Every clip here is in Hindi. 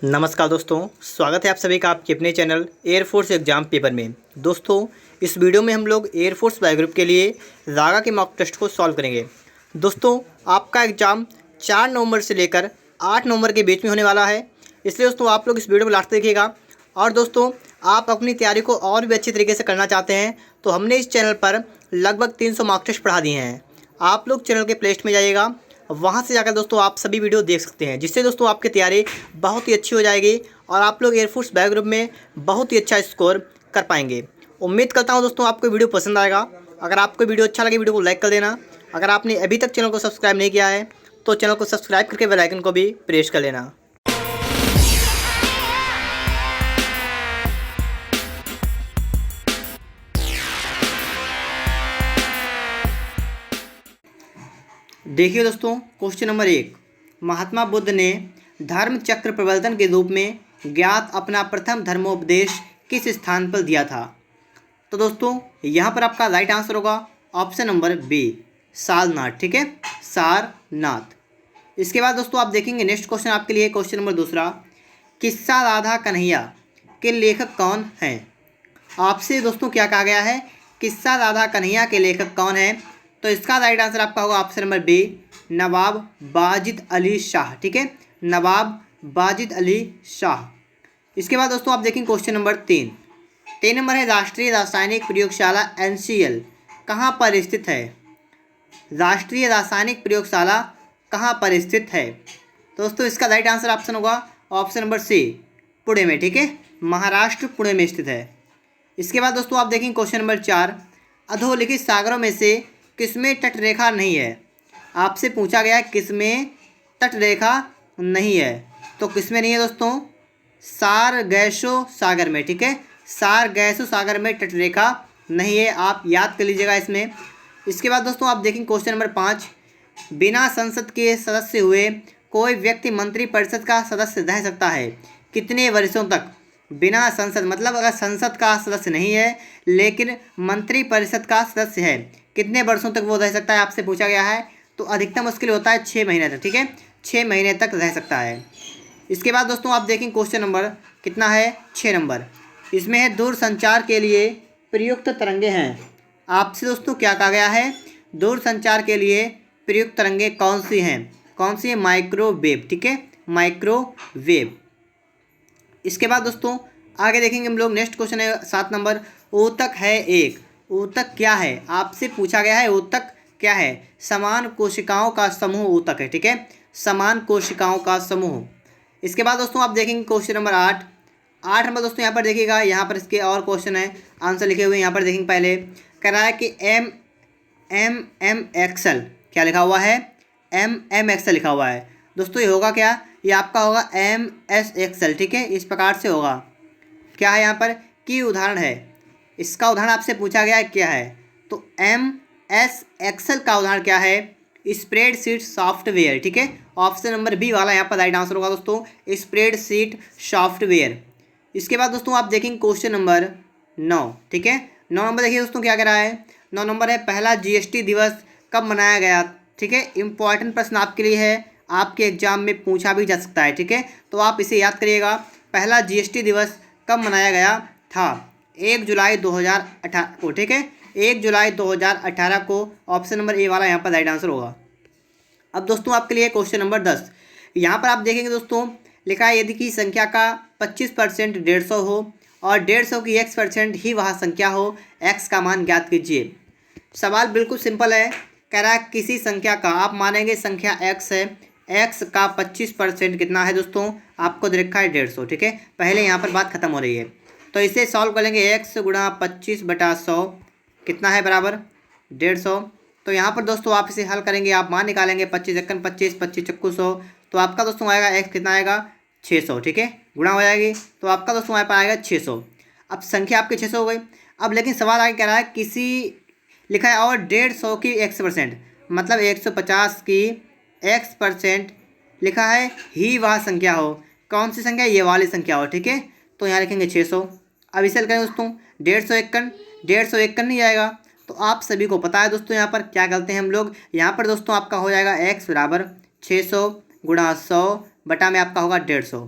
नमस्कार दोस्तों, स्वागत है आप सभी का आपके अपने चैनल एयरफोर्स एग्ज़ाम पेपर में। दोस्तों, इस वीडियो में हम लोग एयरफोर्स बायो ग्रुप के लिए रागा के मॉक टेस्ट को सॉल्व करेंगे। दोस्तों, आपका एग्ज़ाम 4 नवंबर से लेकर 8 नवंबर के बीच में होने वाला है, इसलिए दोस्तों आप लोग इस वीडियो को लास्ट तक देखिएगा। और दोस्तों, आप अपनी तैयारी को और भी अच्छी तरीके से करना चाहते हैं तो हमने इस चैनल पर लगभग 300 मॉक टेस्ट पढ़ा दिए हैं। आप लोग चैनल के प्ले लिस्ट में जाइएगा, वहाँ से जाकर दोस्तों आप सभी वीडियो देख सकते हैं, जिससे दोस्तों आपकी तैयारी बहुत ही अच्छी हो जाएगी और आप लोग एयरफोर्स बायो ग्रुप में बहुत ही अच्छा स्कोर कर पाएंगे। उम्मीद करता हूँ दोस्तों आपको वीडियो पसंद आएगा। अगर आपको वीडियो अच्छा लगे वीडियो को लाइक कर देना। अगर आपने अभी तक चैनल को सब्सक्राइब नहीं किया है तो चैनल को सब्सक्राइब करके बेल आइकन को भी प्रेस कर लेना। देखिए दोस्तों, क्वेश्चन नंबर 1, महात्मा बुद्ध ने धर्म चक्र प्रवर्तन के रूप में ज्ञात अपना प्रथम धर्मोपदेश किस स्थान पर दिया था? तो दोस्तों यहाँ पर आपका राइट आंसर होगा ऑप्शन नंबर बी, सारनाथ। ठीक है, सारनाथ। इसके बाद दोस्तों आप देखेंगे नेक्स्ट क्वेश्चन आपके लिए, क्वेश्चन नंबर 2, किस्सा राधा कन्हैया के लेखक कौन हैं? आपसे दोस्तों क्या कहा गया है, किस्सा राधा कन्हैया के लेखक कौन हैं? तो इसका राइट आंसर आपका होगा ऑप्शन नंबर बी, नवाब वाजिद अली शाह। ठीक है, नवाब वाजिद अली शाह। इसके बाद दोस्तों आप देखेंगे क्वेश्चन नंबर 3 नंबर है, राष्ट्रीय रासायनिक प्रयोगशाला NCL कहाँ पर स्थित है? राष्ट्रीय रासायनिक प्रयोगशाला कहाँ पर स्थित है? दोस्तों इसका राइट आंसर ऑप्शन होगा ऑप्शन नंबर सी, पुणे में। ठीक है, महाराष्ट्र पुणे में स्थित है। इसके बाद दोस्तों आप देखेंगे क्वेश्चन नंबर 4, अधोलिखित सागरों में से किसमें तटरेखा नहीं है? आपसे पूछा गया है किसमें तटरेखा नहीं है, तो किसमें नहीं है दोस्तों? सारगैसो सागर में। ठीक है, सारगैसो सागर में तटरेखा नहीं है, आप याद कर लीजिएगा इसमें। इसके बाद दोस्तों आप देखेंगे क्वेश्चन नंबर 5, बिना संसद के सदस्य हुए कोई व्यक्ति मंत्रिपरिषद का सदस्य रह सकता है कितने वर्षों तक? बिना संसद मतलब अगर संसद का सदस्य नहीं है लेकिन मंत्रिपरिषद का सदस्य है, कितने वर्षों तक वो रह सकता है आपसे पूछा गया है। तो अधिकतम मुश्किल होता है 6 महीने तक। ठीक है, 6 महीने तक रह सकता है। इसके बाद दोस्तों आप देखें क्वेश्चन नंबर कितना है, 6 नंबर। इसमें है दूरसंचार के लिए प्रयुक्त तरंगे हैं। आपसे दोस्तों क्या कहा गया है, दूरसंचार के लिए प्रयुक्त तरंगे कौन सी हैं? कौन सी है? माइक्रोवेव। ठीक है, माइक्रोवेव। इसके बाद दोस्तों आगे देखेंगे हम लोग, नेक्स्ट क्वेश्चन है 7 नंबर, ऊतक है एक। ऊतक क्या है? आपसे पूछा गया है ऊतक क्या है? समान कोशिकाओं का समूह ऊतक है। ठीक है, समान कोशिकाओं का समूह। इसके बाद दोस्तों आप देखेंगे क्वेश्चन नंबर 8 नंबर। दोस्तों यहाँ पर देखिएगा, यहाँ पर इसके और क्वेश्चन है, आंसर लिखे हुए हैं। यहाँ पर देखेंगे, पहले कह रहा है कि एम एक्सल क्या लिखा हुआ है? एम एक्सल लिखा हुआ है। दोस्तों ये होगा क्या? ये आपका होगा MS एक्सल। ठीक है, इस प्रकार से होगा। क्या है यहाँ पर की उदाहरण है, इसका उदाहरण आपसे पूछा गया है क्या है? तो MS एक्सल का उदाहरण क्या है? Spreadsheet software. ठीक है, ऑप्शन नंबर बी वाला यहाँ पर राइट आंसर होगा दोस्तों, स्प्रेडशीट सॉफ्टवेयर। इसके बाद दोस्तों आप देखेंगे क्वेश्चन नंबर 9। ठीक है, 9 नंबर देखिए दोस्तों क्या कह रहा है, 9 नंबर है, पहला GST दिवस कब मनाया गया? ठीक है, इंपॉर्टेंट प्रश्न आपके लिए है, आपके एग्जाम में पूछा भी जा सकता है। ठीक है, तो आप इसे याद करिएगा, पहला GST दिवस कब मनाया गया था? 1 जुलाई 2018 को। ठीक है, 1 जुलाई 2018 को, ऑप्शन नंबर ए वाला यहाँ पर राइट आंसर होगा। अब दोस्तों आपके लिए क्वेश्चन नंबर 10, यहाँ पर आप देखेंगे दोस्तों लिखा है, यदि की संख्या का 25% 150 हो और 150 की x% ही वह संख्या हो, x का मान ज्ञात कीजिए। सवाल बिल्कुल सिंपल है, कह रहा है किसी संख्या का, आप मानेंगे संख्या x है, x का 25% कितना है दोस्तों? आपको दे रखा है 150। ठीक है, पहले यहाँ पर बात खत्म हो रही है, तो इसे सॉल्व करेंगे। x गुणा 25/100 कितना है? बराबर 150। तो यहाँ पर दोस्तों आप इसे हल करेंगे, आप मान निकालेंगे 25 एकन 25, 25 चक्कू 100, तो आपका दोस्तों आएगा x कितना आएगा? 600। ठीक है, गुणा हो जाएगी तो आपका दोस्तों यहाँ पर आएगा 600। अब संख्या आपकी 600 हो गई। अब लेकिन सवाल आगे कह रहा है किसी, लिखा है और 150 की x% मतलब 150 की x% लिखा है ही वह संख्या हो। कौन सी संख्या? ये वाली संख्या हो। ठीक है, तो यहाँ लिखेंगे 600। अब इसे करें दोस्तों 150 एकन नहीं आएगा, तो आप सभी को पता है दोस्तों यहाँ पर क्या करते हैं हम लोग, यहाँ पर दोस्तों आपका हो जाएगा x बराबर 600 गुणा 100 बटा में आपका होगा 150।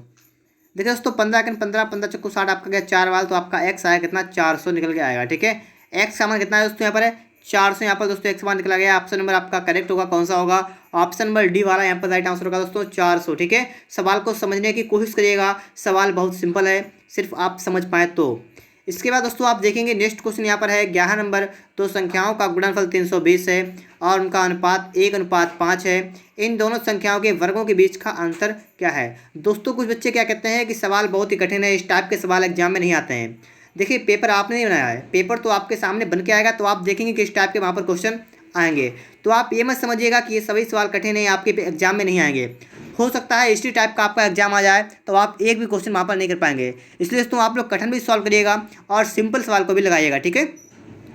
देखिए दोस्तों 15 15 चक्कू 60 आपका गया 4 वाल, तो आपका एक्स आया कितना 400 निकल के आएगा। ठीक है, एक्स का मान कितना है दोस्तों यहाँ पर है 400, यहाँ पर दोस्तों एक्स मान निकला गया। ऑप्शन नंबर आपका करेक्ट होगा, कौन सा होगा? ऑप्शन नंबर डी वाला यहाँ पर राइट आंसर होगा दोस्तों 400। ठीक है, सवाल को समझने की कोशिश करिएगा, सवाल बहुत सिंपल है, सिर्फ आप समझ पाए तो। इसके बाद दोस्तों आप देखेंगे नेक्स्ट क्वेश्चन यहाँ पर है 11 नंबर। दो संख्याओं का गुणनफल 320 है और उनका अनुपात 1:5 है। इन दोनों संख्याओं के वर्गों के बीच का अंतर क्या है? दोस्तों कुछ बच्चे क्या कहते हैं कि सवाल बहुत ही कठिन है, इस टाइप के सवाल एग्जाम में नहीं आते हैं। देखिए पेपर आपने नहीं बनाया है, पेपर तो आपके सामने बन के आएगा, तो आप देखेंगे कि इस टाइप के वहाँ पर क्वेश्चन आएंगे। तो आप ये मत समझिएगा कि ये सभी सवाल कठिन है, आपके एग्जाम में नहीं आएंगे। हो सकता है इसी टाइप का आपका एग्जाम आ जाए तो आप एक भी क्वेश्चन वहाँ पर नहीं कर पाएंगे। इसलिए दोस्तों आप लोग कठिन भी सॉल्व करिएगा और सिंपल सवाल को भी लगाइएगा। ठीक है,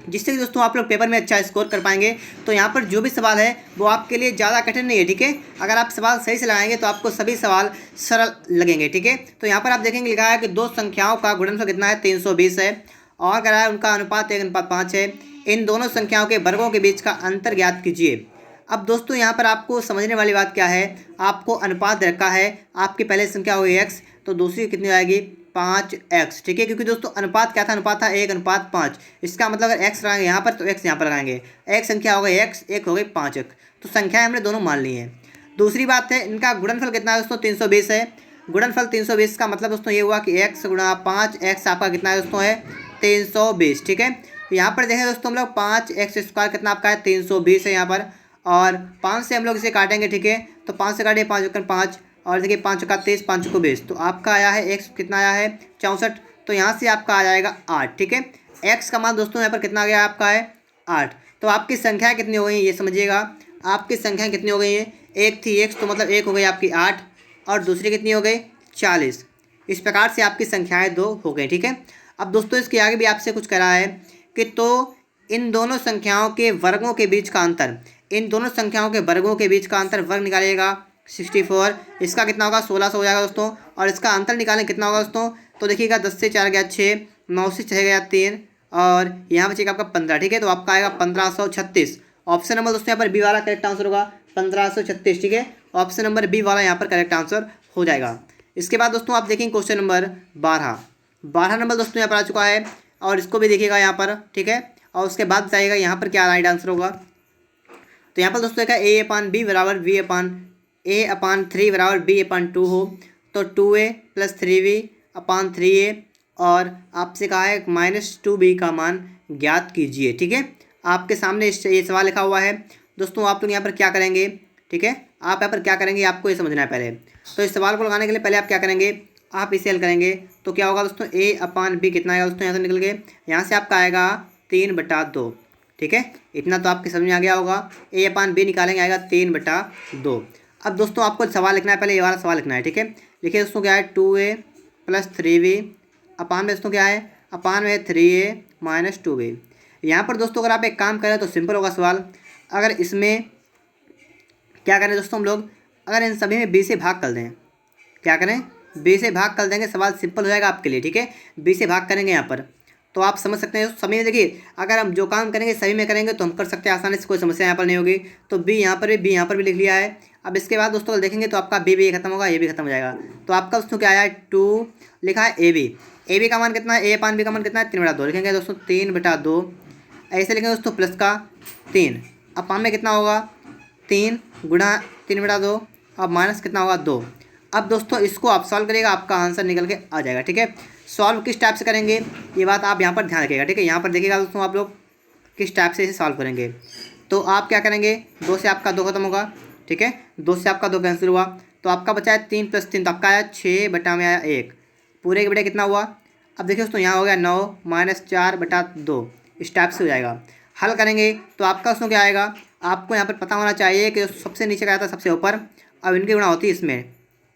जिससे कि दोस्तों आप लोग पेपर में अच्छा स्कोर कर पाएंगे। तो यहाँ पर जो भी सवाल है वो आपके लिए ज़्यादा कठिन नहीं है। ठीक है, अगर आप सवाल सही से लगाएंगे तो आपको सभी सवाल सरल लगेंगे। ठीक है, तो यहाँ पर आप देखेंगे लिखा है कि दो संख्याओं का गुणनफल कितना है 320 है और कह रहा है उनका अनुपात 1:5 है। इन दोनों संख्याओं के वर्गों के बीच का अंतर ज्ञात कीजिए। अब दोस्तों यहाँ पर आपको समझने वाली बात क्या है, आपको अनुपात रखा है, आपकी पहले संख्या हुई x, तो दूसरी कितनी आएगी 5x। ठीक है, क्योंकि दोस्तों अनुपात क्या था, अनुपात था 1:5। इसका मतलब अगर x लगाएंगे यहाँ पर तो x यहाँ पर लगाएंगे, एक संख्या हो गई x, एक हो गई 5x, तो संख्याएं हमने दोनों मान ली हैं। दूसरी बात है इनका गुणनफल कितना है दोस्तों 320 है। गुणनफल 320 का मतलब दोस्तों ये हुआ कि x गुणा 5x आपका कितना है दोस्तों है 320। ठीक है, यहाँ पर देखें दोस्तों हम लोग 5x² कितना आपका है 320 है यहाँ पर, और 5 से हम लोग इसे काटेंगे। ठीक है, तो 5 से काटे 5×5 और देखिए 5×30 5×20, तो आपका आया है x कितना आया है 64। तो यहाँ से आपका आ जाएगा 8। ठीक है, x का मान दोस्तों यहाँ पर कितना आ गया आपका है 8। तो आपकी संख्याएं कितनी हो गई ये समझिएगा, आपकी संख्याएं कितनी हो गई हैं, एक थी x, तो मतलब एक हो गई आपकी 8 और दूसरी कितनी हो गई 40। इस प्रकार से आपकी संख्याएँ 2 हो गई। ठीक है, अब दोस्तों इसके आगे भी आपसे कुछ करा है कि तो इन दोनों संख्याओं के वर्गों के बीच का अंतर, इन दोनों संख्याओं के वर्गों के बीच का अंतर वर्ग निकालिएगा 64, इसका कितना होगा 1600 हो जाएगा दोस्तों। और इसका अंतर निकालें कितना होगा दोस्तों, तो देखिएगा 10 से 4 गया 6, 9 से 6 गया 3 और यहाँ बचेगा आपका 15। ठीक है, तो आपका आएगा 1536। ऑप्शन नंबर दोस्तों यहाँ पर बी वाला करेक्ट आंसर होगा 1536। ठीक है, ऑप्शन नंबर बी वाला यहाँ पर करेक्ट आंसर हो जाएगा। इसके बाद दोस्तों आप देखेंगे क्वेश्चन नंबर 12 नंबर दोस्तों यहाँ पर आ चुका है और इसको भी देखिएगा यहाँ पर। ठीक है, और उसके बाद बताइएगा यहाँ पर क्या राइट आंसर होगा। तो यहाँ पर दोस्तों देखा a/b बराबर a/3 बराबर b/2 हो, तो 2a + 3b/3a और आपसे कहा है -2b का मान ज्ञात कीजिए। ठीक है, आपके सामने ये सवाल लिखा हुआ है दोस्तों, आप लोग यहाँ पर क्या करेंगे। ठीक है, आप यहाँ पर क्या करेंगे आपको ये समझना है पहले। तो इस सवाल को लगाने के लिए पहले आप क्या करेंगे, आप इसे हल करेंगे तो क्या होगा दोस्तों a/b कितना आएगा दोस्तों, यहाँ से निकल के यहाँ से आपका आएगा 3/2। ठीक है, इतना तो आपके समझ में आ गया होगा। a/b निकालेंगे आएगा 3/2। अब दोस्तों आपको सवाल लिखना है, पहले ये वाला सवाल लिखना है। ठीक है, लिखिए दोस्तों क्या है 2a + 3b अपान में दोस्तों क्या है अपान में 3a - 2b। यहाँ पर दोस्तों अगर आप एक काम करें तो सिंपल होगा सवाल। अगर इसमें क्या करें दोस्तों हम लोग, अगर इन सभी में b से भाग कर दें, क्या करें b से भाग कर देंगे, सवाल सिंपल हो जाएगा आपके लिए। ठीक है, b से भाग करेंगे यहाँ पर तो आप समझ सकते हैं सभी में। देखिए अगर हम जो काम करेंगे सभी में करेंगे तो हम कर सकते हैं आसानी से, कोई समस्या यहाँ पर नहीं होगी। तो b यहाँ पर भी लिख लिया है। अब इसके बाद दोस्तों देखेंगे तो आपका b भी खत्म होगा, ये भी खत्म हो जाएगा। तो आपका दोस्तों क्या आया है 2 लिखा है a b का मान कितना है, a/b का मान कितना है 3/2 लिखेंगे दोस्तों 3/2। ऐसे लिखेंगे दोस्तों प्लस का 3 अपान में कितना होगा 3 गुणा 3/2 और माइनस कितना होगा 2। अब दोस्तों इसको आप सॉल्व करिएगा, आपका आंसर निकल के आ जाएगा। ठीक है, सॉल्व किस टाइप से करेंगे ये बात आप यहाँ पर ध्यान रखिएगा। ठीक है, यहाँ पर देखिएगा दोस्तों आप लोग किस टाइप से इसे सॉल्व करेंगे। तो आप क्या करेंगे 2 से आपका 2 खत्म होगा। ठीक है, 2 से आपका 2 कैंसिल हुआ तो आपका बचा है 3 + 3, तो आपका आया 6 में आया 1, पूरे के बटे कितना हुआ। अब देखिए दोस्तों यहाँ हो गया 9 - 4/2, इस टाइप से हो जाएगा। हल करेंगे तो आपका दोस्तों क्या आएगा, आपको यहाँ पर पता होना चाहिए कि सबसे नीचे का आता है सबसे ऊपर, अब इनकी गुणा होती है इसमें,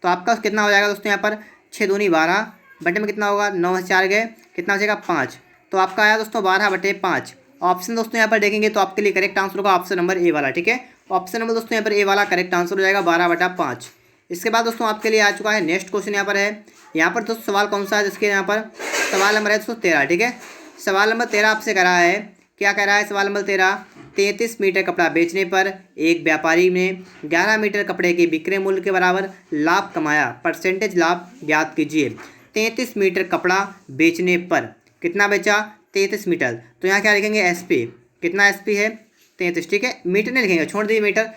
तो आपका कितना हो जाएगा दोस्तों यहाँ पर 6 दूनी 12 बटे में कितना होगा 9 में 4 गए, कितना बचेगा 5, तो आपका आया दोस्तों 12/5। ऑप्शन दोस्तों यहाँ पर देखेंगे तो आपके लिए करेक्ट आंसर होगा ऑप्शन नंबर ए वाला। ठीक है, ऑप्शन नंबर दोस्तों यहाँ पर ए वाला करेक्ट आंसर हो जाएगा 12/5। इसके बाद दोस्तों आपके लिए आ चुका है नेक्स्ट क्वेश्चन। यहाँ पर है, यहाँ पर दोस्तों सवाल कौन सा है जिसके यहाँ पर सवाल नंबर है दोस्तों 13। ठीक है, सवाल नंबर 13 आपसे करा है क्या कह रहा है सवाल नंबर 13, 33 मीटर कपड़ा बेचने पर एक व्यापारी ने 11 मीटर कपड़े के विक्रय मूल्य के बराबर लाभ कमाया, परसेंटेज लाभ ज्ञात कीजिए। 33 मीटर कपड़ा बेचने पर कितना बेचा, 33 मीटर, तो यहाँ क्या लिखेंगे SP, कितना SP है 33, ठीक है, मीटर नहीं लिखेंगे, छोड़ दीजिए मीटर,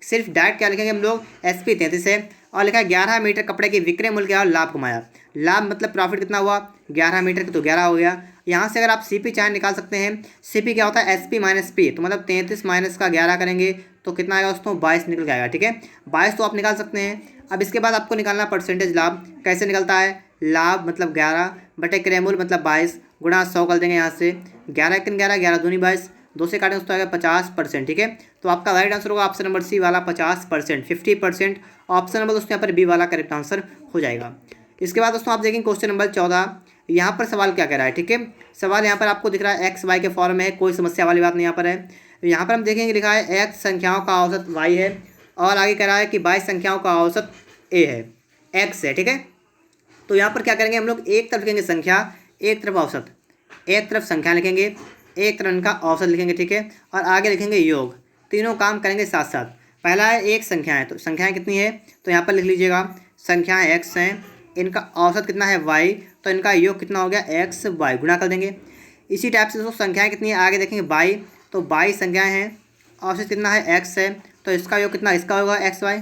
सिर्फ डायरेक्ट क्या लिखेंगे हम लोग SP 33 है। और लिखा है 11 मीटर कपड़े के विक्रय मूल्य के लाभ कमाया, लाभ मतलब प्रॉफिट कितना हुआ 11 मीटर तो 11 हो गया। यहाँ से अगर आप CP चाहे निकाल सकते हैं, CP क्या होता है SP माइनस P, तो मतलब 33 माइनस का 11 करेंगे तो कितना आएगा दोस्तों 22 निकल के आएगा, ठीक है, 22 तो आप निकाल सकते हैं। अब इसके बाद आपको निकालना परसेंटेज लाभ, कैसे निकलता है, लाभ मतलब 11 बटे क्रय मूल्य मतलब 22 गुणा 100 कर देंगे यहाँ से, 11 1 11 11 दूनी 22, 2 से काटें दोस्तों आएगा 50%, ठीक है। तो आपका राइट आंसर होगा ऑप्शन नंबर C वाला 50%, 50%। ऑप्शन नंबर दोस्तों यहाँ पर B वाला करेक्ट आंसर हो जाएगा। इसके बाद दोस्तों आप देखेंगे क्वेश्चन नंबर 14, यहाँ पर सवाल क्या कह रहा है, ठीक है, सवाल यहाँ पर आपको दिख रहा है XY के फॉर्म में है, कोई समस्या वाली बात नहीं यहाँ पर है। यहाँ पर हम देखेंगे लिखा है X संख्याओं का औसत Y है और आगे कह रहा है कि Y संख्याओं का औसत A है, X है, ठीक है। तो यहाँ पर क्या करेंगे हम लोग, एक तरफ लिखेंगे संख्या, एक तरफ औसत, एक तरफ संख्या लिखेंगे, एक तरफ इनका औसत लिखेंगे, ठीक है, और आगे लिखेंगे योग, तीनों काम करेंगे साथ साथ। पहला है एक संख्या है, तो संख्याएँ कितनी है, तो यहाँ पर लिख लीजिएगा संख्याएँ X हैं, इनका औसत कितना है Y, तो इनका योग कितना हो गया XY, गुणा कर देंगे। इसी टाइप से दोस्तों संख्याएँ कितनी है, आगे देखेंगे Y, तो Y संख्याएँ हैं, औसत कितना है X है, तो इसका योग कितना, इसका होगा XY,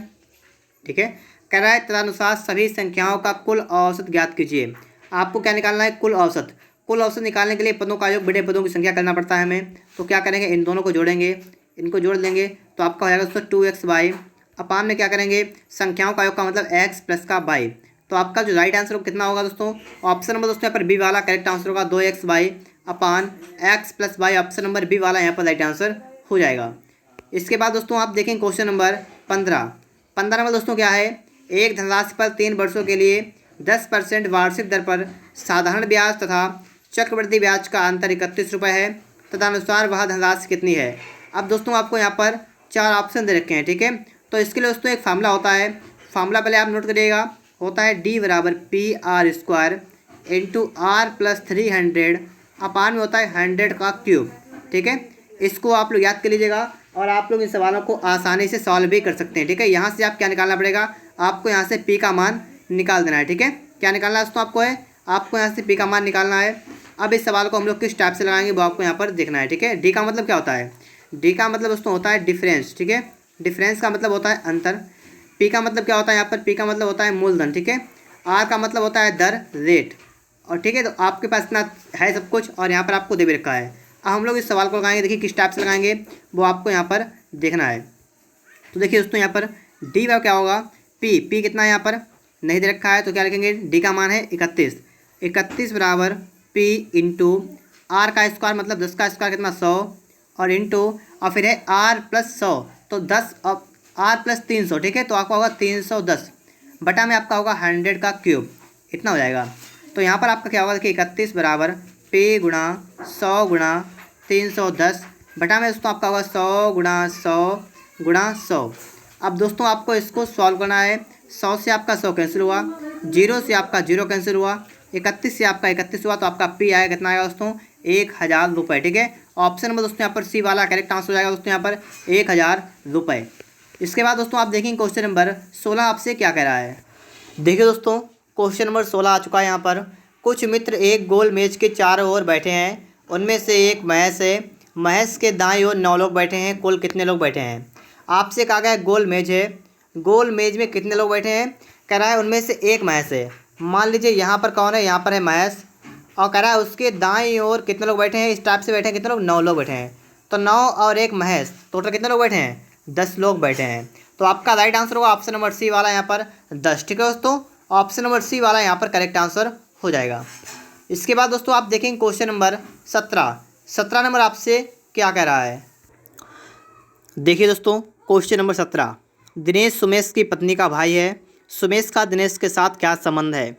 ठीक है। कह रहा है तदनुसार सभी संख्याओं का कुल औसत ज्ञात कीजिए। आपको क्या निकालना है, कुल औसत। कुल औसत निकालने के लिए पदों का योग बड़े पदों की संख्या करना पड़ता है हमें, तो क्या करेंगे, इन दोनों को जोड़ेंगे, इनको जोड़ लेंगे तो आपका हो जाएगा दोस्तों 2XY, अपान में क्या करेंगे, संख्याओं का योग का मतलब X प्लस का Y, तो आपका जो राइट आंसर कितना होगा दोस्तों, ऑप्शन नंबर दोस्तों यहाँ पर B वाला करेक्ट आंसर होगा 2XY अपान X plus Y, option number B वाला यहाँ पर राइट आंसर हो जाएगा। इसके बाद दोस्तों आप देखें क्वेश्चन नंबर 15 नंबर दोस्तों क्या है, एक धनराशि पर 3 वर्षों के लिए 10% वार्षिक दर पर साधारण ब्याज तथा चक्रवृद्धि ब्याज का अंतर 31 रुपये है, तदनुसार वह धनराशि कितनी है। अब दोस्तों आपको यहाँ पर 4 ऑप्शन दे रखे हैं, ठीक है, तो इसके लिए दोस्तों एक फार्मूला होता है, फार्मूला पहले आप नोट करिएगा, होता है D बराबर PR² इंटू R प्लस 300 अपान में होता है 100 का क्यूब, ठीक है। इसको आप लोग याद कर लीजिएगा और आप लोग इन सवालों को आसानी से सॉल्व भी कर सकते हैं, ठीक है। यहाँ से आप क्या निकालना पड़ेगा, आपको यहाँ से P का मान निकाल देना है, ठीक है। क्या निकालना है दोस्तों आपको, है आपको यहाँ से P का मान निकालना है। अब इस सवाल को हम लोग किस टाइप से लगाएंगे वो आपको यहाँ पर देखना है, ठीक है। D का मतलब क्या होता है, D का मतलब दोस्तों होता है डिफरेंस, ठीक है, डिफरेंस का मतलब होता है अंतर। P का मतलब क्या होता है, यहाँ पर P का मतलब होता है मूलधन, ठीक है। R का मतलब होता है दर, रेट, और ठीक है, तो आपके पास इतना है सब कुछ और यहाँ पर आपको दे भी रखा है। अब हम लोग इस सवाल को लगाएंगे, देखिए किस टाइप से लगाएंगे वो आपको यहाँ पर देखना है। तो देखिए दोस्तों यहाँ पर D का क्या होगा, P कितना है यहाँ पर नहीं दे रखा है, तो क्या लिखेंगे, D का मान है 31 बराबर P इंटू R का स्क्वायर मतलब 10 का स्क्वायर कितना 100 और इंटू और फिर है R प्लस 100, तो 10 और R प्लस 300, ठीक है, तो आपका होगा 310 बटा में आपका होगा 100 का क्यूब, इतना हो जाएगा। तो यहाँ पर आपका क्या होगा, देखिए 31 बराबर P गुणा 100 गुणा 310 बटा में दोस्तों आपका होगा 100 गुणा 100 गुणा 100। अब दोस्तों आपको इसको सॉल्व करना है, 100 से आपका 100 कैंसिल हुआ, 0 से आपका 0 कैंसिल हुआ, 31 से आपका 31 हुआ, तो आपका P आएगा कितना आएगा दोस्तों 1000 रुपये, ठीक है। ऑप्शन नंबर दोस्तों यहाँ पर C वाला करेक्ट आंसर हो जाएगा दोस्तों यहाँ पर 1000 रुपये। इसके बाद दोस्तों आप देखेंगे क्वेश्चन नंबर 16 आपसे क्या कह रहा है। देखिए दोस्तों क्वेश्चन नंबर 16 आ चुका है। यहाँ पर कुछ मित्र एक गोल मेज के चारों ओर बैठे हैं, उनमें से एक महेश है, महेश के दाईं ओर 9 लोग बैठे हैं, कुल कितने लोग बैठे हैं। आपसे कहा गया है गोल मेज है, गोल मेज में कितने लोग बैठे हैं, कह रहा है उनमें से एक महेश है। मान लीजिए यहाँ पर कौन है, यहाँ पर है महेश, और कह रहा है उसके दाईं ओर कितने लोग बैठे हैं, इस टाइप से बैठे हैं, कितने लोग 9 लोग बैठे हैं, तो 9 और एक महेश टोटल कितने लोग बैठे हैं 10 लोग बैठे हैं। तो आपका राइट आंसर होगा ऑप्शन नंबर C वाला यहाँ पर 10, ठीक है दोस्तों, ऑप्शन नंबर C वाला यहाँ पर करेक्ट आंसर हो जाएगा। इसके बाद दोस्तों आप देखेंगे क्वेश्चन नंबर 17 नंबर आपसे क्या कह रहा है। देखिए दोस्तों क्वेश्चन नंबर 17, दिनेश सुमेश की पत्नी का भाई है, सुमेश का दिनेश के साथ क्या संबंध है।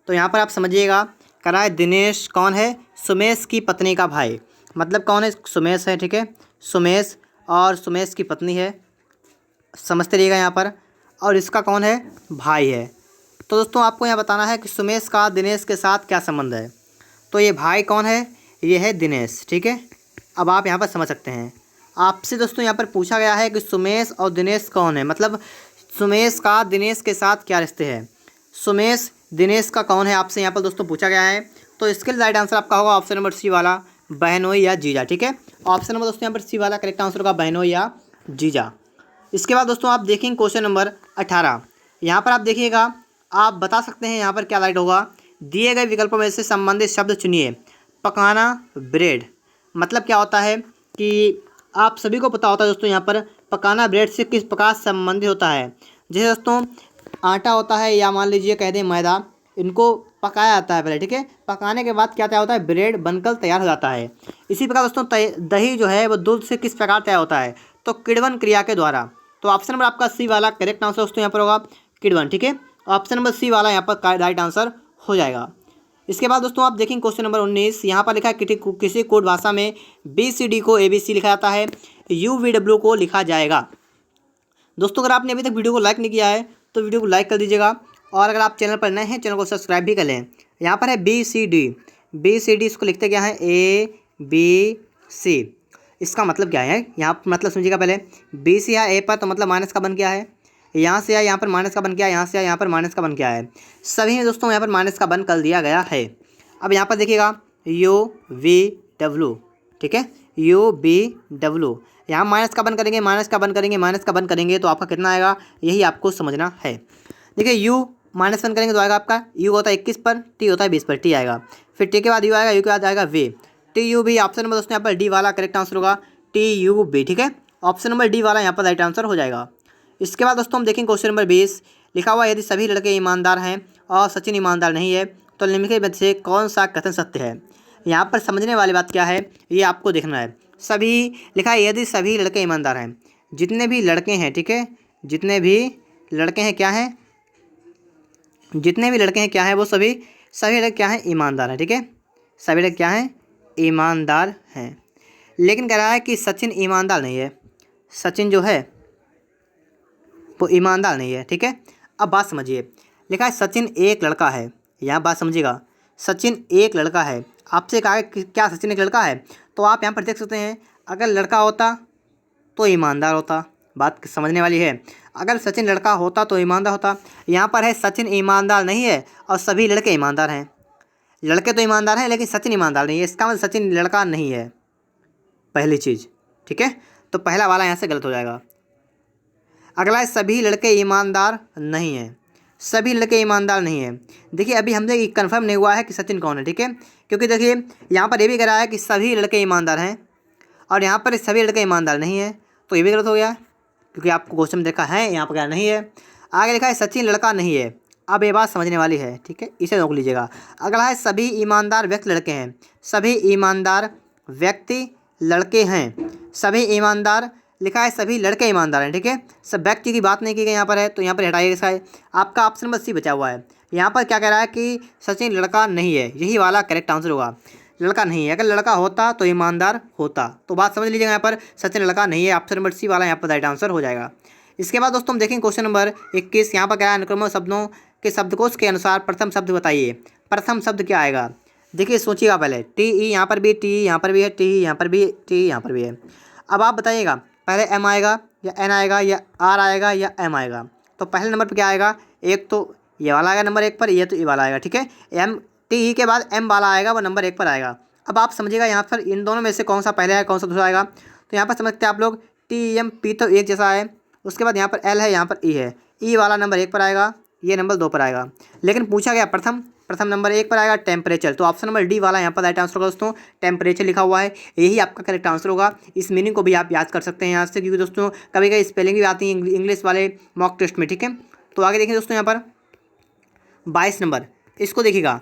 तो यहाँ पर आप समझिएगा, कह रहा है दिनेश कौन है, सुमेश की पत्नी का भाई, मतलब कौन है, सुमेश है, ठीक है, सुमेश और सुमेश की पत्नी है, समझते रहिएगा यहाँ पर, और इसका कौन है, भाई है। तो दोस्तों आपको यहाँ बताना है कि सुमेश का दिनेश के साथ क्या संबंध है। तो ये भाई कौन है, ये है दिनेश, ठीक है। अब आप यहाँ पर समझ सकते हैं। आपसे दोस्तों यहाँ पर पूछा गया है कि सुमेश और दिनेश कौन है, मतलब सुमेश का दिनेश के साथ क्या रिश्ते हैं। सुमेश दिनेश का कौन है, आपसे यहाँ पर दोस्तों पूछा गया है। तो इसके लिए राइट आंसर आपका होगा ऑप्शन नंबर सी वाला, बहनोई या जीजा। ठीक है, ऑप्शन नंबर दोस्तों यहाँ पर सी वाला करेक्ट आंसर होगा, बहनोई या जीजा। इसके बाद दोस्तों आप देखेंगे क्वेश्चन नंबर 18। यहाँ पर आप देखिएगा, आप बता सकते हैं यहाँ पर क्या राइट होगा। दिए गए विकल्पों में से संबंधित शब्द चुनिए। पकाना ब्रेड, मतलब क्या होता है कि आप सभी को पता होता है दोस्तों, यहाँ पर पकाना ब्रेड से किस प्रकार संबंधित होता है। जैसे दोस्तों आटा होता है या मान लीजिए कह दें मैदा, इनको पकाया जाता है पहले। ठीक है, पकाने के बाद क्या तैयार होता है, ब्रेड बनकर तैयार हो जाता है। इसी प्रकार दोस्तों दही जो है वो दूध से किस प्रकार तैयार होता है, तो किण्वन क्रिया के द्वारा। तो ऑप्शन नंबर आपका सी वाला करेक्ट आंसर दोस्तों यहाँ पर होगा किण्वन। ठीक है, ऑप्शन नंबर सी वाला यहाँ पर राइट आंसर हो जाएगा। इसके बाद दोस्तों आप देखेंगे क्वेश्चन नंबर 19। यहाँ पर लिखा है किसी कोड भाषा में BCD को ABC लिखा जाता है, UVW को लिखा जाएगा। दोस्तों अगर आपने अभी तक वीडियो को लाइक नहीं किया है तो वीडियो को लाइक कर दीजिएगा, और अगर आप चैनल पर नए हैं चैनल को सब्सक्राइब भी कर लें। यहाँ पर है BCD, इसको लिखते क्या है ABC। इसका मतलब क्या है, यहाँ पर मतलब समझिएगा पहले। B से या A पर तो मतलब माइनस का बन क्या है, यहाँ से या यहाँ पर माइनस का बन क्या है, यहाँ से या यहाँ पर माइनस का बन क्या है, सभी में दोस्तों यहाँ पर माइनस का बन कर दिया गया है। अब यहाँ पर देखिएगा UVW। ठीक है, UVW, यहाँ माइनस का बन करेंगे, माइनस का बन करेंगे, माइनस का बन करेंगे तो आपका कितना आएगा, यही आपको समझना है। देखिए U माइनस बन करेंगे तो आएगा आपका, U होता है 21 पर, T होता है 20 पर, T आएगा। फिर T के बाद U आएगा, U के बाद आएगा V, TUV। ऑप्शन नंबर दोस्तों यहाँ पर डी वाला करेक्ट आंसर होगा, TUV। ठीक है, ऑप्शन नंबर डी वाला यहाँ पर राइट आंसर हो जाएगा। इसके बाद दोस्तों हम देखेंगे क्वेश्चन नंबर 20। लिखा हुआ यदि सभी लड़के ईमानदार हैं और सचिन ईमानदार नहीं है तो निम्नलिखित में से कौन सा कथन सत्य है। यहाँ पर समझने वाली बात क्या है, ये आपको देखना है। सभी लिखा है यदि सभी लड़के ईमानदार हैं, जितने भी लड़के हैं, ठीक है, जितने भी लड़के हैं क्या हैं, जितने भी लड़के हैं क्या हैं, वो सभी लड़के क्या हैं, ईमानदार हैं। ठीक है, सभी लड़के क्या हैं, ईमानदार हैं। लेकिन कह रहा है कि सचिन ईमानदार नहीं है, सचिन जो है वो ईमानदार नहीं है। ठीक है, अब बात समझिए। लिखा है सचिन एक लड़का है, यहाँ बात समझिएगा, सचिन एक लड़का है। आपसे कहा है कि क्या सचिन एक लड़का है, तो आप यहाँ पर देख सकते हैं अगर लड़का होता तो ईमानदार होता, बात समझने वाली है। अगर सचिन लड़का होता तो ईमानदार होता। यहाँ पर है सचिन ईमानदार नहीं है और सभी लड़के ईमानदार हैं। लड़के तो ईमानदार हैं लेकिन सचिन ईमानदार नहीं है, इसका मतलब सचिन लड़का नहीं है, पहली चीज़। ठीक है, तो पहला वाला यहाँ से गलत हो जाएगा। अगला है सभी लड़के ईमानदार नहीं हैं, सभी लड़के ईमानदार नहीं हैं। देखिए अभी हमसे कंफर्म नहीं हुआ है कि सचिन कौन है। ठीक है, क्योंकि देखिए यहाँ पर ये भी कह रहा है कि सभी लड़के ईमानदार हैं और यहाँ पर सभी लड़के ईमानदार नहीं है, तो ये भी गलत हो गया क्योंकि आपको क्वेश्चन देखा है, यहाँ पर क्या नहीं है। आगे लिखा है सचिन लड़का नहीं है, अब ये बात समझने वाली है। ठीक है, इसे रोक लीजिएगा। अगला है सभी ईमानदार व्यक्ति लड़के हैं, सभी ईमानदार व्यक्ति लड़के हैं, सभी ईमानदार लिखा है सभी लड़के ईमानदार हैं। ठीक है, सब व्यक्ति की बात नहीं की गई यहाँ पर है, तो यहाँ पर हटाइए इसका है। आपका ऑप्शन नंबर सी बचा हुआ है। यहाँ पर क्या कह रहा है कि सचिन लड़का नहीं है, यही वाला करेक्ट आंसर होगा, लड़का नहीं है। अगर लड़का होता तो ईमानदार होता, तो बात समझ लीजिएगा। यहाँ पर सचिन लड़का नहीं है, ऑप्शन नंबर सी वाला यहाँ पर राइट आंसर हो जाएगा। इसके बाद दोस्तों हम देखेंगे क्वेश्चन नंबर 21। यहाँ पर क्या है, अनुक्रम शब्दों के शब्दकोश के अनुसार प्रथम शब्द बताइए। प्रथम शब्द क्या आएगा, देखिए सोचिएगा पहले। टी ई यहाँ पर भी, टी यहाँ पर भी है, टी यहाँ पर भी, टी यहाँ पर भी है। अब आप बताइएगा पहले एम आएगा या एन आएगा या आर आएगा या एम आएगा। तो पहले नंबर पर क्या आएगा, एक तो ये वाला आएगा नंबर 1 पर, ये तो ये वाला आएगा। ठीक है, एम टी ई के बाद एम वाला आएगा, वो नंबर 1 पर आएगा। अब आप समझिएगा यहाँ पर इन दोनों में से कौन सा पहले आएगा कौन सा दूसरा आएगा। तो यहाँ पर समझते हैं आप लोग, टी एम पी तो एक जैसा है, उसके बाद यहाँ पर एल है, यहाँ पर ई है, ई वाला नंबर 1 पर आएगा, ये नंबर 2 पर आएगा। लेकिन पूछा गया प्रथम नंबर 1 पर आएगा टेम्परेचर, तो ऑप्शन नंबर डी वाला यहाँ पर राइट आंसर होगा दोस्तों, टेम्परेचर लिखा हुआ है, यही आपका करेक्ट आंसर होगा। इस मीनिंग को भी आप याद कर सकते हैं यहाँ से, क्योंकि दोस्तों कभी कभी स्पेलिंग भी आती है इंग्लिश वाले मॉक टेस्ट में। ठीक है, तो आगे देखिए दोस्तों यहाँ पर 22 नंबर, इसको देखिएगा।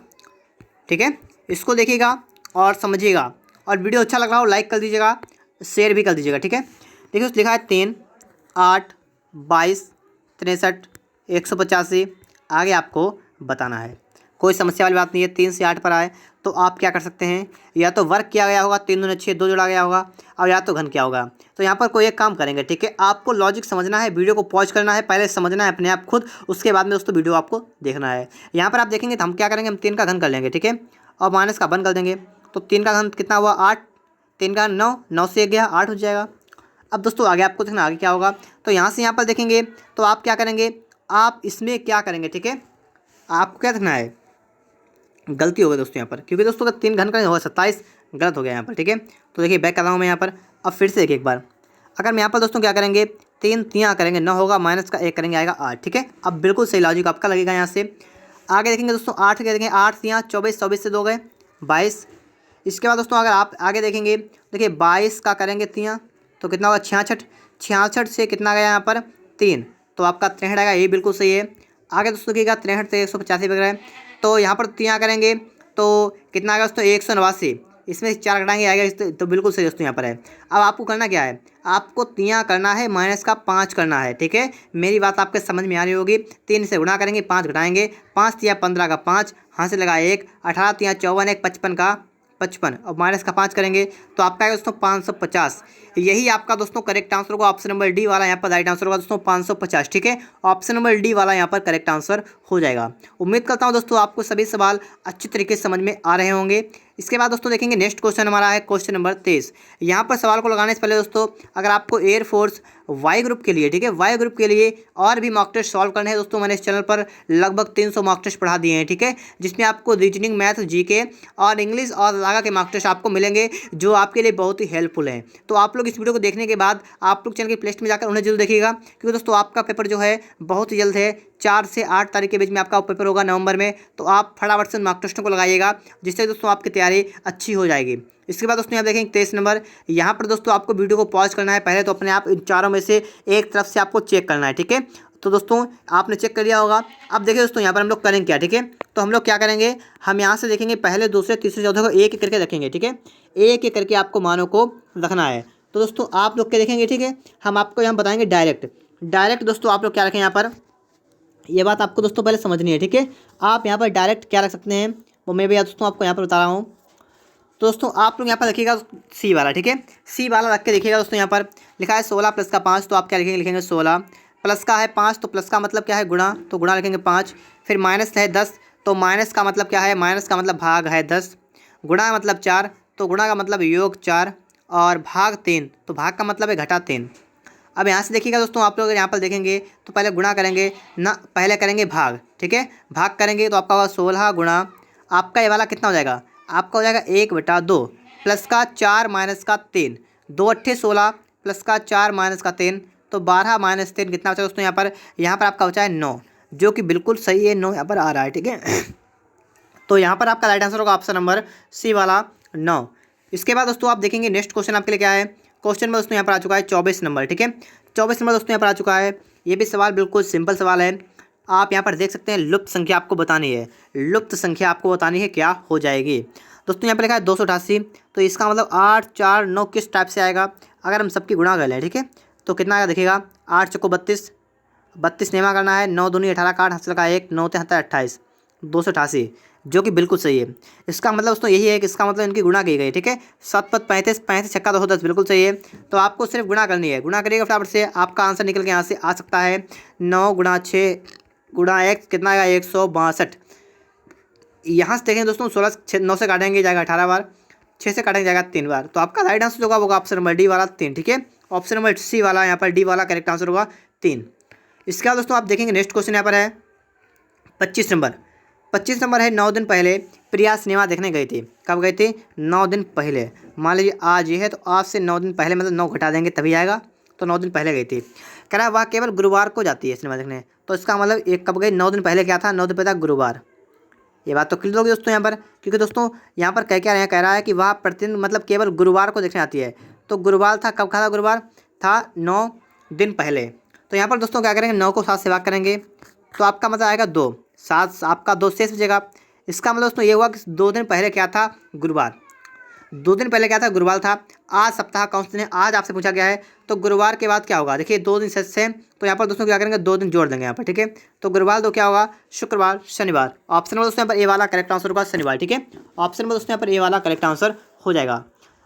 ठीक है, इसको देखिएगा और समझिएगा, और वीडियो अच्छा लग रहा हो लाइक कर दीजिएगा, शेयर भी कर दीजिएगा। ठीक है, देखिए उस लिखा है 3, 8, 22, 63, 185। आगे आपको बताना है, कोई समस्या वाली बात नहीं है। 3 से 8 पर आए तो आप क्या कर सकते हैं, या तो वर्क किया गया होगा, 3 दूनी 6, 2 जोड़ा गया होगा, और या तो घन किया होगा। तो यहाँ पर कोई एक काम करेंगे। ठीक है, आपको लॉजिक समझना है, वीडियो को पॉज करना है, पहले समझना है अपने आप खुद, उसके बाद में दोस्तों वीडियो आपको देखना है। यहाँ पर आप देखेंगे तो हम क्या करेंगे, हम 3 का घन कर लेंगे। ठीक है, और माइनस का 1 कर देंगे, तो 3 का घन कितना हुआ 8, 3 का 9, 9 से 1 गया 8 हो जाएगा। अब दोस्तों आगे आपको देखना आगे क्या होगा। तो यहाँ से यहाँ पर देखेंगे तो आप क्या करेंगे, आप इसमें क्या करेंगे, ठीक है। आपको क्या देखना है, गलती हो गई दोस्तों यहाँ पर, क्योंकि दोस्तों अगर 3 घन का होगा 27, गलत हो गया यहाँ पर, ठीक है। तो देखिए बैक कर रहा हूँ मैं यहाँ पर। अब फिर से देखिए एक बार, अगर मैं यहाँ पर दोस्तों क्या करेंगे, 3 3 करेंगे 9 होगा, माइनस का 1 करेंगे आएगा 8, ठीक है। अब बिल्कुल सही लॉजिक आपका लगेगा यहाँ से। आगे देखेंगे दोस्तों 8 क्या देखेंगे, 8 3 24, 24 से 2 गए 22। इसके बाद दोस्तों अगर आप आगे देखेंगे, देखिए 22 का करेंगे 3 तो कितना होगा 66, 66 से कितना गया यहाँ पर 3, तो आपका 63 आएगा, ये बिल्कुल सही है। आगे दोस्तों देखिएगा 63 से 185 वगैरह है, तो यहाँ पर 3 करेंगे तो कितना आएगा दोस्तों 189, इसमें 4 घटाएंगे आएगा तो बिल्कुल सही दोस्तों यहाँ पर है। अब आपको करना क्या है, आपको 3 करना है, माइनस का 5 करना है, ठीक है। मेरी बात आपके समझ में आ रही होगी। 3 से गुणा करेंगे, 5 घटाएंगे, 5 तिया 15 का 5, हाथ से लगा 1, 18 तिया 54, 1 55 का 55, और माइनस का 5 करेंगे तो आपका आएगा दोस्तों 550। यही आपका दोस्तों करेक्ट आंसर होगा, ऑप्शन नंबर डी वाला यहाँ पर राइट आंसर होगा दोस्तों 550, ठीक है। ऑप्शन नंबर डी वाला यहाँ पर करेक्ट आंसर हो जाएगा। उम्मीद करता हूँ दोस्तों आपको सभी सवाल अच्छी तरीके से समझ में आ रहे होंगे। इसके बाद दोस्तों देखेंगे नेक्स्ट क्वेश्चन हमारा है क्वेश्चन नंबर 23। यहाँ पर सवाल को लगाने से पहले दोस्तों अगर आपको एयरफोर्स वाई ग्रुप के लिए, ठीक है, वाई ग्रुप के लिए और भी मॉक टेस्ट सॉल्व करने हैं दोस्तों, मैंने इस चैनल पर लगभग 300 मॉक टेस्ट पढ़ा दिए हैं, ठीक है, जिसमें आपको रीजनिंग, मैथ, जीके और इंग्लिश और लागा के मॉक टेस्ट आपको मिलेंगे जो आपके लिए बहुत ही हेल्पफुल है। तो आप लोग इस वीडियो को देखने के बाद आप लोग चैनल की प्लेलिस्ट में जाकर उन्हें जरूर देखिएगा, क्योंकि दोस्तों आपका पेपर जो है बहुत ही जल्द है, 4 से 8 तारीख के बीच में आपका पेपर होगा नवंबर में। तो आप फटाफट से मॉक टेस्टों को लगाइएगा, जिससे दोस्तों आपकी तैयारी अच्छी हो जाएगी। इसके बाद दोस्तों यहाँ देखेंगे 23 नंबर, यहाँ पर दोस्तों आपको वीडियो को पॉज करना है पहले, तो अपने आप इन चारों में से एक तरफ से आपको चेक करना है, ठीक है। तो दोस्तों आपने चेक कर लिया होगा। अब देखिए दोस्तों यहाँ पर हम लोग करेंगे क्या, ठीक है। तो हम लोग क्या करेंगे, हम यहाँ से देखेंगे पहले, दूसरे, तीसरे, चौथे को एक एक करके रखेंगे, ठीक है। एक एक करके आपको मानों को रखना है। तो दोस्तों आप लोग क्या देखेंगे, ठीक है, हम आपको यहाँ बताएंगे डायरेक्ट दोस्तों आप लोग क्या रखें यहाँ पर, ये बात आपको दोस्तों पहले समझनी है, ठीक है। आप यहाँ पर डायरेक्ट क्या रख सकते हैं वो मैं भी दोस्तों आपको यहाँ पर बता रहा हूँ। तो दोस्तों आप लोग यहाँ पर रखिएगा सी वाला, ठीक है, सी वाला रख के देखिएगा दोस्तों। यहाँ पर लिखा है 16 प्लस का 5, तो आप क्या लिखेंगे, लिखेंगे 16, प्लस का है 5 तो प्लस का मतलब क्या है गुणा, तो गुणा लिखेंगे 5, फिर माइनस है 10 तो माइनस का मतलब क्या है, माइनस का मतलब भाग है 10, गुणा मतलब 4 तो गुणा का मतलब योग 4, और भाग 3 तो भाग का मतलब है घटा 3। अब यहाँ से देखिएगा दोस्तों आप लोग यहाँ पर देखेंगे तो पहले गुणा करेंगे ना, पहले करेंगे भाग, ठीक है, भाग करेंगे तो आपका होगा 16 गुणा, आपका ये वाला कितना हो जाएगा, आपका हो जाएगा 1/2 प्लस का 4 माइनस का 3, 2 अट्ठे 16 प्लस का 4 माइनस का 3 तो 12 माइनस 3 कितना बचा दोस्तों, यहाँ पर आपका बचा है 9, जो कि बिल्कुल सही है, 9 यहाँ पर आ रहा है, ठीक है। तो यहाँ पर आपका राइट आंसर होगा ऑप्शन नंबर सी वाला 9। इसके बाद दोस्तों आप देखेंगे नेक्स्ट क्वेश्चन आपके लिए क्या है। क्वेश्चन में दोस्तों यहाँ पर आ चुका है 24 नंबर, ठीक है, 24 नंबर दोस्तों यहाँ पर आ चुका है। ये भी सवाल बिल्कुल सिंपल सवाल है। आप यहाँ पर देख सकते हैं लुप्त संख्या आपको बतानी है, लुप्त संख्या आपको बतानी है क्या हो जाएगी। दोस्तों यहाँ पर लिखा है 288, तो इसका मतलब 8 4 9 किस टाइप से आएगा, अगर हम सबकी गुणा कर लें, ठीक है, तो कितना आएगा देखिएगा, 8 चौको 32, 32 नेमा करना है, 9 दूनी 18 का 8 हाथ से लगा 1, 9 तिहत्तर 28, 288, जो कि बिल्कुल सही है। इसका मतलब दोस्तों यही है कि इसका मतलब इनकी गुणा की गई, ठीक है, 7 पद 35, 35 छक्का 210 बिल्कुल सही है। तो आपको सिर्फ गुणा करनी है, गुणा करिएगा फटाफट से, आपका आंसर निकल के यहाँ से आ सकता है 9 गुणा 6 गुणा 1 कितना आएगा 162। यहाँ से देखें दोस्तों 16 9 से काटेंगे जाएगा 18 बार, 6 से काटेंगे जाएगा 3 बार, तो आपका राइट आंसर होगा वो ऑप्शन नंबर डी वाला 3, ठीक है। ऑप्शन नंबर सी वाला यहाँ पर डी वाला करेक्ट आंसर होगा 3। इसके बाद दोस्तों आप देखेंगे नेक्स्ट क्वेश्चन यहाँ पर है 25 नंबर। 25 नंबर है 9 दिन पहले प्रिया सिनेमा देखने गई थी। कब गई थी, 9 दिन पहले। मान लीजिए आज ये है तो आज से 9 दिन पहले मतलब 9 घटा देंगे तभी आएगा, तो 9 दिन पहले गई थी। कह रहा है वह केवल गुरुवार को जाती है सिनेमा देखने, तो इसका मतलब एक कब गई, 9 दिन पहले क्या था, 9 दिन पहले था गुरुवार। ये बात तो क्लियर होगी दोस्तों यहाँ पर, क्योंकि दोस्तों यहाँ पर कह क्या रहे हैं, कह रहा है कि वह प्रतिदिन मतलब केवल गुरुवार को देखने आती है। तो गुरुवार था, कब था गुरुवार, था 9 दिन पहले। तो यहाँ पर दोस्तों क्या करेंगे, 9 को 7 से भाग करेंगे तो आपका मतलब आएगा 2, 7 आपका 2 शेष बचेगा। इसका मतलब दोस्तों ये हुआ कि 2 दिन पहले क्या था, गुरुवार। 2 दिन पहले क्या था, गुरुवार था। आज सप्ताह कौन से दिन है, आज आपसे पूछा गया है, तो गुरुवार के बाद क्या होगा, देखिए 2 दिन शेष है, तो यहाँ पर दोस्तों क्या करेंगे 2 दिन जोड़ देंगे यहाँ पर, ठीक है। तो गुरुवार 2 क्या होगा, शुक्रवार शनिवार। ऑप्शन में दोस्तों यहाँ पर ए वाला करेक्ट आंसर होगा शनिवार, ठीक है। ऑप्शन में दोस्तों यहाँ पर ए वाला करेक्ट आंसर हो जाएगा।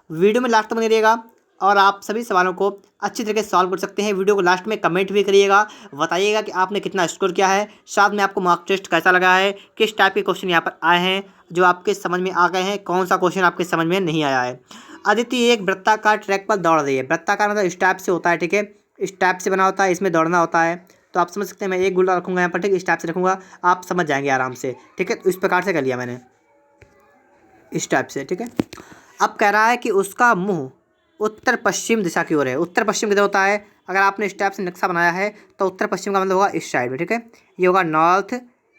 वीडियो में लास्ट तक बने रहिएगा और आप सभी सवालों को अच्छी तरीके से सॉल्व कर सकते हैं। वीडियो को लास्ट में कमेंट भी करिएगा, बताइएगा कि आपने कितना स्कोर किया है, साथ में आपको मार्क टेस्ट कैसा लगा है, किस टाइप के क्वेश्चन यहाँ पर आए हैं जो आपके समझ में आ गए हैं, कौन सा क्वेश्चन आपके समझ में नहीं आया है। अदिति एक वृत्ताकार ट्रैक पर दौड़ रही है। वृत्ताकार मतलब इस टाइप से होता है, ठीक है, इस टाइप से बना होता है, इसमें दौड़ना होता है। तो आप समझ सकते हैं, मैं एक गोला रखूँगा यहाँ पर, ठीक है, इस टाइप से रखूँगा, आप समझ जाएंगे आराम से, ठीक है। तो इस प्रकार से कर लिया मैंने, इस टाइप से, ठीक है। अब कह रहा है कि उसका मुंह उत्तर पश्चिम दिशा की ओर है। उत्तर पश्चिम किधर होता है? अगर आपने इस टाइप से नक्शा बनाया है तो उत्तर पश्चिम का मतलब होगा इस साइड में, ठीक है। ये होगा नॉर्थ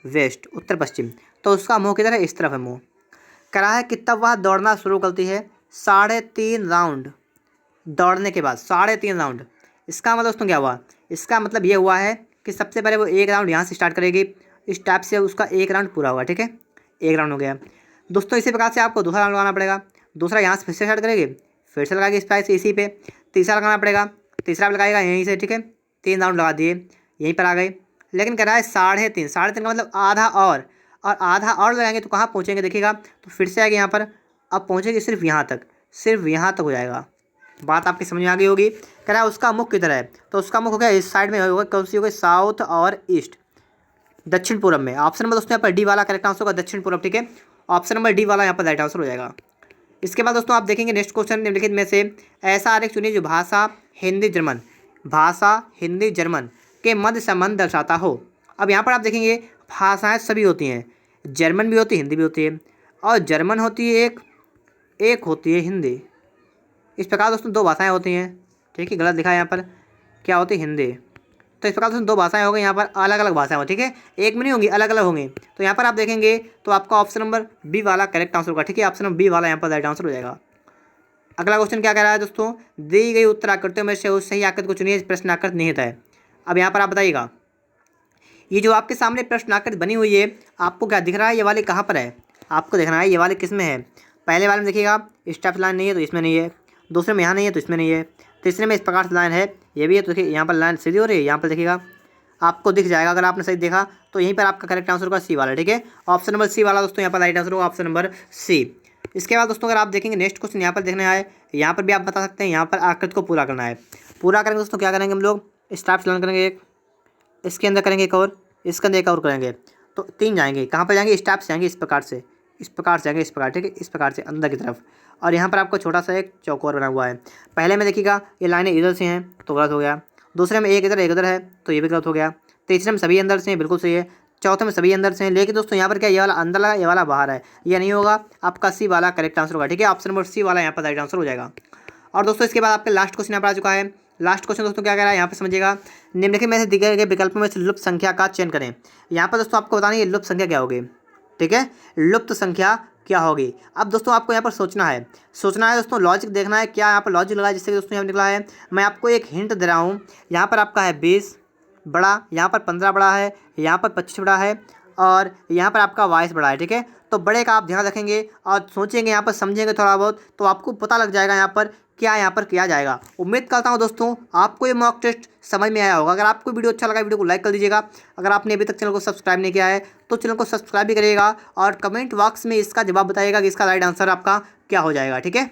वेस्ट, उत्तर पश्चिम। तो उसका मुंह किधर है? इस तरफ है मुंह। कह रहा है कि तब वह दौड़ना शुरू करती है 3.5 राउंड दौड़ने के बाद, 3.5 राउंड। इसका मतलब दोस्तों क्या हुआ? इसका मतलब ये हुआ है कि सबसे पहले वो एक राउंड यहाँ से स्टार्ट करेगी, इस टाइप से उसका एक राउंड पूरा होगा, ठीक है, एक राउंड हो गया दोस्तों। इसी प्रकार से आपको दूसरा राउंड लगाना पड़ेगा। दूसरा यहाँ से फिर से स्टार्ट करेगी, फिर से लगाएगी इस टाइप से इसी पे। तीसरा लगाना पड़ेगा, तीसरा भी लगाएगा यहीं से, ठीक है। 3 राउंड लगा दिए, यहीं पर आ गए। लेकिन कह रहा है 3.5, 3.5 का मतलब आधा और आधा और लगाएंगे तो कहाँ पहुँचेंगे देखिएगा, तो फिर से आएगी यहाँ पर, अब पहुँचेगी सिर्फ यहाँ तक, सिर्फ यहाँ तक हो जाएगा। बात आपकी समझ में आ गई होगी। कह रहा है उसका मुख किधर है? तो उसका मुख हो गया इस साइड में होगा, कौन सी होगी? साउथ और ईस्ट, दक्षिण पूर्व में। ऑप्शन नंबर दोस्तों यहाँ पर डी वाला करेक्ट आंसर होगा, दक्षिण पूर्व, ठीक है। ऑप्शन नंबर डी वाला यहाँ पर राइट आंसर हो जाएगा। इसके बाद दोस्तों आप देखेंगे नेक्स्ट क्वेश्चन, निम्नलिखित में से ऐसा आरेख चुनिए जो भाषा हिंदी जर्मन के मध्य संबंध दर्शाता हो। अब यहाँ पर आप देखेंगे भाषाएं सभी होती हैं, जर्मन भी होती है, हिंदी भी होती है, और जर्मन होती है एक होती है हिंदी। इस प्रकार दोस्तों 2 भाषाएं होती हैं, ठीक है, गलत लिखा है यहाँ पर, क्या होती है? हिंदी। तो इस प्रकार दोस्तों 2 भाषाएं हो गई, यहाँ पर अलग अलग भाषाएं होंगी, ठीक है, एक में नहीं होंगी, अलग अलग होंगी। तो यहाँ पर आप देखेंगे तो आपका ऑप्शन नंबर बी वाला करेक्ट आंसर होगा, ठीक है, ऑप्शन नंबर बी वाला यहाँ पर राइट आंसर हो जाएगा। अगला क्वेश्चन क्या कह रहा है दोस्तों? दी गई उत्तर आकृतियों में से उस सही आकृति को चुनिए, प्रश्न आकृति निहित है। अब यहाँ पर आप बताइएगा, ये जो आपके सामने प्रश्न आकृति बनी हुई है, आपको क्या दिख रहा है? ये वाली कहाँ पर है? आपको देखना है ये वाली किस में है। पहले वाले में देखिएगा स्टेप लाइन नहीं है तो इसमें नहीं है, दूसरे में यहाँ नहीं है तो इसमें नहीं है, तीसरे में इस प्रकार से लाइन है, ये भी है। तो देखिए यहाँ पर लाइन सीधी हो रही है, यहाँ पर देखिएगा आपको दिख जाएगा, अगर आपने सही देखा तो यहीं पर आपका करेक्ट आंसर होगा सी वाला, ठीक है। ऑप्शन नंबर सी वाला दोस्तों यहाँ पर राइट आंसर होगा, ऑप्शन नंबर सी। इसके बाद दोस्तों अगर आप देखेंगे नेक्स्ट क्वेश्चन यहाँ पर देखने आए, यहाँ पर भी आप बता सकते हैं, यहाँ पर आकृति को पूरा करना है। पूरा करेंगे दोस्तों क्या करेंगे हम लोग? स्टेप लाइन करेंगे एक, इसके अंदर करेंगे एक और, इसके अंदर एक और करेंगे, तो 3 जाएंगे। कहाँ पर जाएंगे? स्टेप से जाएंगे, इस प्रकार से, इस प्रकार से जाएंगे, इस प्रकार, ठीक है, इस प्रकार से अंदर की तरफ। और यहाँ पर आपको छोटा सा एक चौकोर बना हुआ है। पहले में देखिएगा ये लाइनें इधर से हैं तो गलत हो गया, दूसरे में एक इधर है तो ये भी गलत हो गया, तीसरे में सभी अंदर से हैं, बिल्कुल सही है, चौथे में सभी अंदर से हैं। लेकिन दोस्तों यहाँ पर क्या ये वाला अंदर लगा, ये वाला बाहर है, ये नहीं होगा, आपका सी वाला करेक्ट आंसर होगा, ठीक है, ऑप्शन नंबर सी वाला यहाँ पर राइट आंसर हो जाएगा। और दोस्तों इसके बाद आपका लास्ट क्वेश्चन यहाँ पर आ चुका है। लास्ट क्वेश्चन दोस्तों क्या कह रहा है यहाँ पे समझिएगा, निम्नलिखित में से दिए गए विकल्पों में से लुप्त संख्या का चयन करें। यहाँ पर दोस्तों आपको बताना है लुप्त संख्या क्या होगी, ठीक है, लुप्त संख्या क्या होगी। अब दोस्तों आपको यहाँ पर सोचना है दोस्तों, लॉजिक देखना है क्या यहाँ पर लॉजिक लगा है, जिससे दोस्तों यहाँ निकला है। मैं आपको एक हिंट दे रहा हूँ, यहाँ पर आपका है 20 बड़ा, यहाँ पर 15 बड़ा है, यहाँ पर 25 बड़ा है, और यहाँ पर आपका 22 बड़ा है, ठीक है। तो बड़े का आप ध्यान रखेंगे और सोचेंगे, यहाँ पर समझेंगे थोड़ा बहुत, तो आपको पता लग जाएगा यहाँ पर क्या यहाँ पर किया जाएगा। उम्मीद करता हूँ दोस्तों आपको ये मॉक टेस्ट समझ में आया होगा। अगर आपको वीडियो अच्छा लगा वीडियो को लाइक कर दीजिएगा। अगर आपने अभी तक चैनल को सब्सक्राइब नहीं किया है तो चैनल को सब्सक्राइब भी करिएगा, और कमेंट बॉक्स में इसका जवाब बताइएगा कि इसका राइट आंसर आपका क्या हो जाएगा, ठीक है।